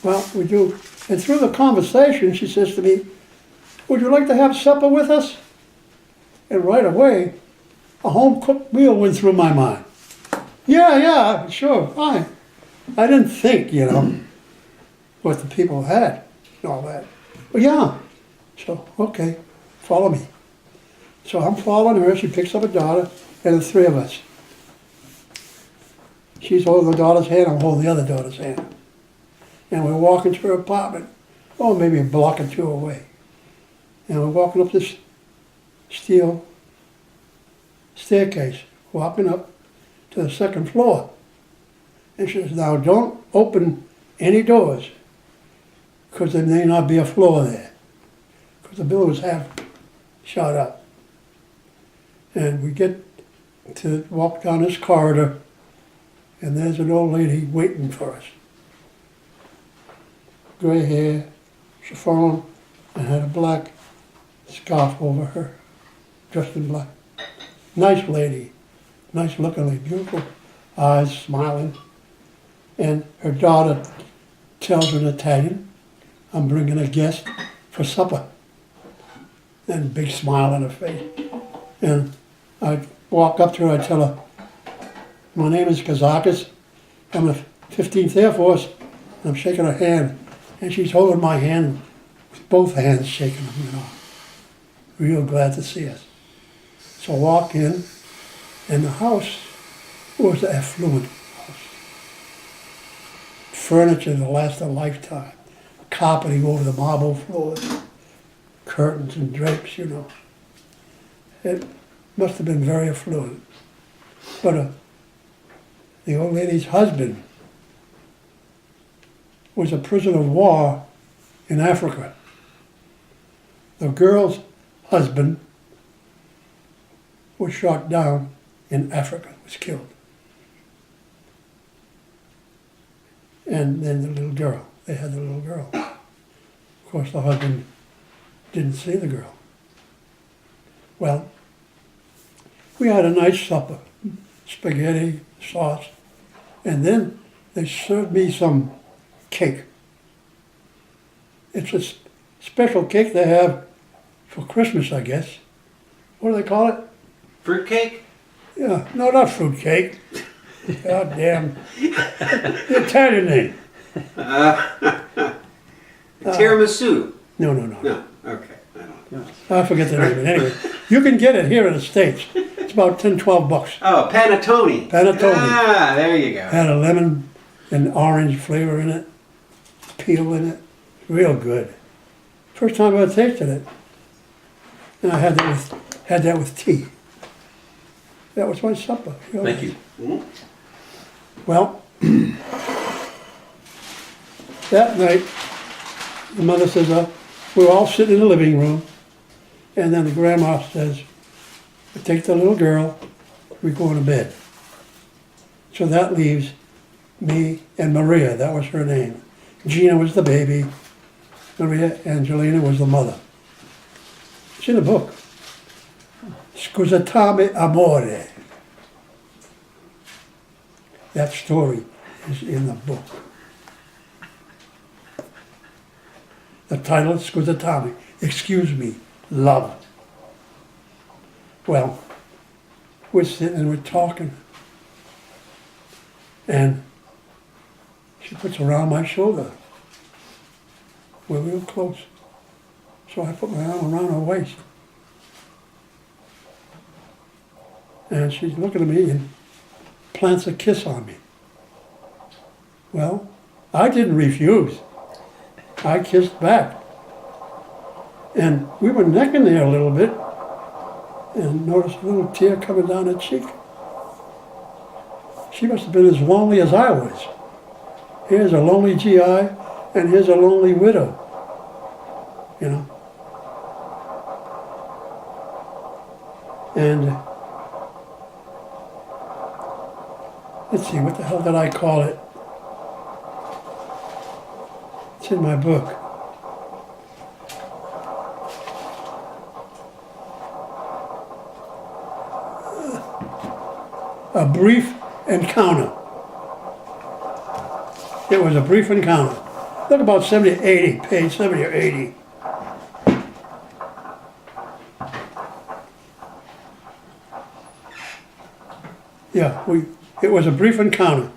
Well, we do. And through the conversation, she says to me, would you like to have supper with us? And right away, a home-cooked meal went through my mind. Yeah, sure, fine. I didn't think, what the people had and all that. But yeah, so, okay, follow me. So I'm following her, she picks up a daughter, and the three of us. She's holding the daughter's hand, I'm holding the other daughter's hand. And we're walking to her apartment, maybe a block or two away. And we're walking up this steel staircase, walking up to the second floor. And she says, now don't open any doors, because there may not be a floor there, because the building was half shot up. And we get to walk down this corridor, and there's an old lady waiting for us. Gray hair, chiffon, and had a black scarf over her, dressed in black. Nice lady, nice looking lady, beautiful eyes, smiling. And her daughter tells her in Italian, I'm bringing a guest for supper. And a big smile on her face. And I walk up to her, I tell her, my name is Kozakis, I'm the 15th Air Force, and I'm shaking her hand. And she's holding my hand with both hands, shaking them, Real glad to see us. So I walk in, and the house was an affluent house. Furniture that lasts a lifetime. Carpeting over the marble floors. Curtains and drapes, It must have been very affluent. But the old lady's husband was a prisoner of war in Africa. The girl's husband was shot down in Africa, was killed. And then the little girl, they had the little girl. Of course, the husband didn't see the girl. Well, we had a nice supper, spaghetti, sauce, and then they served me some cake. It's a special cake they have for Christmas, I guess. What do they call it? Fruit cake? Yeah, no, not fruit cake. God damn. The Italian name. Tiramisu? No. No, okay. I forget the name of it. Anyway, you can get it here in the States. It's about $10, $12. Oh, panettone. Panettone. Ah, there you go. Had a lemon and orange flavor in it, peel in it. Real good. First time I ever tasted it. And I had that with tea. That was my supper. Thank you. Well, that night, the mother says, we're all sitting in the living room, and then the grandma says, take the little girl, we're going to bed. So that leaves me and Maria, that was her name. Gina was the baby, Maria Angelina was the mother. It's in the book. Scusatami amore. That story is in the book. The title is Scusatami, excuse me, love. Well, we're sitting and we're talking. And she puts her arm on my shoulder. We're real close. So I put my arm around her waist. And she's looking at me and plants a kiss on me. Well, I didn't refuse. I kissed back. And we were necking there a little bit and noticed a little tear coming down her cheek. She must have been as lonely as I was. Here's a lonely GI and here's a lonely widow, And let's see, what the hell did I call it? It's in my book. A brief encounter. It was a brief encounter. Look about 70, 80, page 70 or 80. Yeah, it was a brief encounter.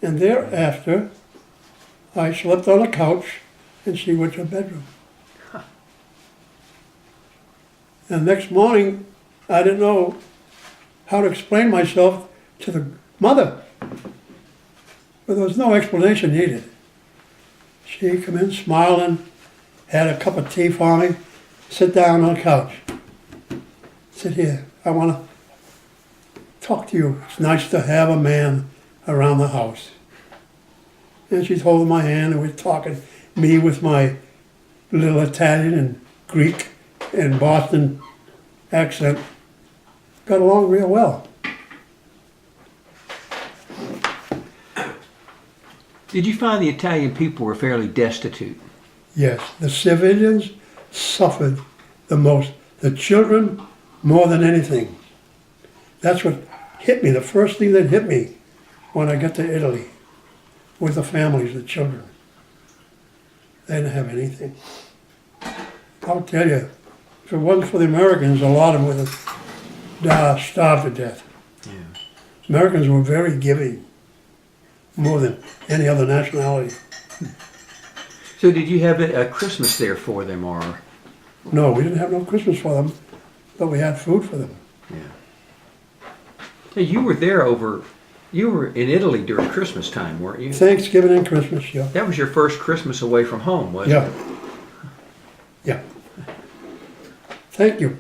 And thereafter, I slept on a couch and she went to her bedroom. And next morning, I didn't know how to explain myself to the mother. But there was no explanation needed. She come in smiling, had a cup of tea for me, sit down on the couch. Sit here, I want to talk to you. It's nice to have a man around the house. And she's holding my hand and we're talking, me with my little Italian and Greek and Boston accent. Got along real well. Did you find the Italian people were fairly destitute? Yes, the civilians suffered the most. The children more than anything. That's what hit me, the first thing that hit me when I got to Italy, with the families, the children. They didn't have anything. I'll tell you, if it wasn't for the Americans, a lot of them would have starved to death. Yeah. Americans were very giving, more than any other nationality. So did you have a Christmas there for them, or? No, we didn't have no Christmas for them, but we had food for them. Yeah. Hey, you were in Italy during Christmas time, weren't you? Thanksgiving and Christmas, yeah. That was your first Christmas away from home, wasn't it? Yeah. Yeah. Thank you.